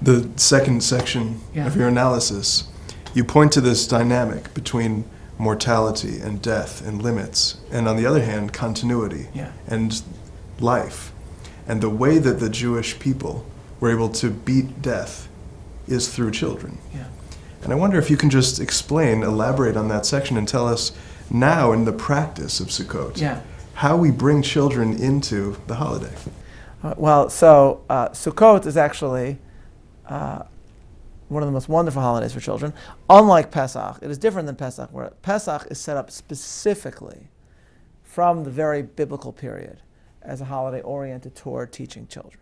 the second section of your analysis, you point to this dynamic between mortality and death and limits, and on the other hand, continuity and life. And the way that the Jewish people were able to beat death is through children. And I wonder if you can just elaborate on that section and tell us now in the practice of Sukkot, how we bring children into the holiday. Sukkot is actually one of the most wonderful holidays for children. Unlike Pesach, it is different than Pesach, where Pesach is set up specifically from the very biblical period as a holiday oriented toward teaching children.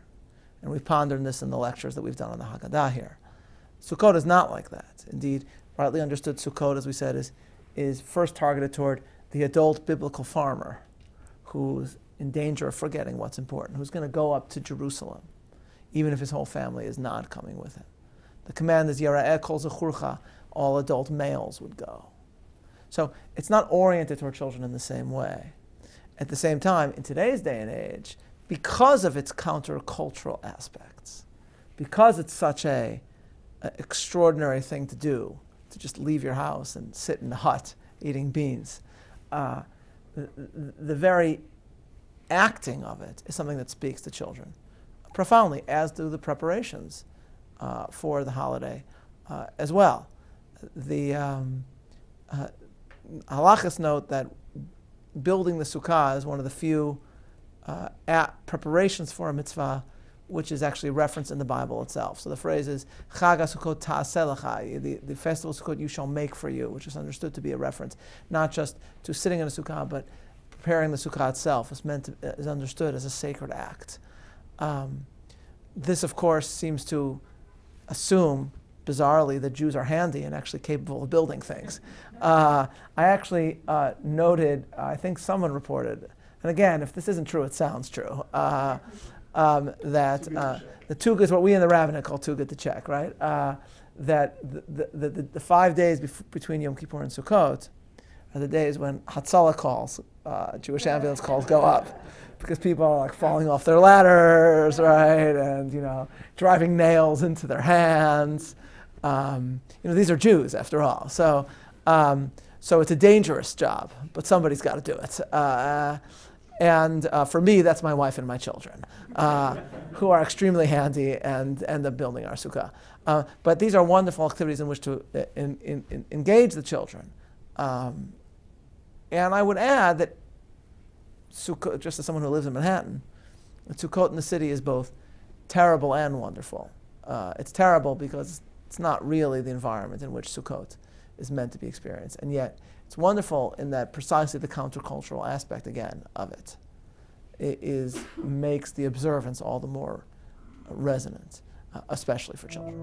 And we've pondered this in the lectures that we've done on the Haggadah here. Sukkot is not like that. Indeed, rightly understood, Sukkot, as we said, is first targeted toward the adult biblical farmer who's in danger of forgetting what's important, who's going to go up to Jerusalem, even if his whole family is not coming with him. The command is Yera'eh kol zechurcha, all adult males would go. So it's not oriented toward children in the same way. At the same time, in today's day and age, because of its countercultural aspects, because it's such a extraordinary thing to do, to just leave your house and sit in the hut eating beans, the very acting of it is something that speaks to children profoundly, as do the preparations for the holiday as well. The halachas note that building the sukkah is one of the few preparations for a mitzvah which is actually referenced in the Bible itself. So the phrase is Chag HaSukkot ta'aseh lecha, the festival of Sukkot you shall make for you, which is understood to be a reference not just to sitting in a sukkah, but preparing the sukkah itself is understood as a sacred act. This, of course, seems to assume, bizarrely, that Jews are handy and actually capable of building things. I actually noted, I think someone reported, and again, if this isn't true, it sounds true, that the Tugah is what we in the rabbinate call Tugah to check, right? That the 5 days between Yom Kippur and Sukkot are the days when Hatzalah calls, Jewish ambulance calls, go up, because people are like falling off their ladders, right, and driving nails into their hands. These are Jews after all, so it's a dangerous job, but somebody's got to do it. And for me, that's my wife and my children, who are extremely handy and end up building our sukkah. But these are wonderful activities in which to engage the children. And I would add that Sukkot, just as someone who lives in Manhattan, Sukkot in the city is both terrible and wonderful. It's terrible because it's not really the environment in which Sukkot is meant to be experienced. And yet, it's wonderful in that precisely the countercultural aspect, again, of it makes the observance all the more resonant, especially for children.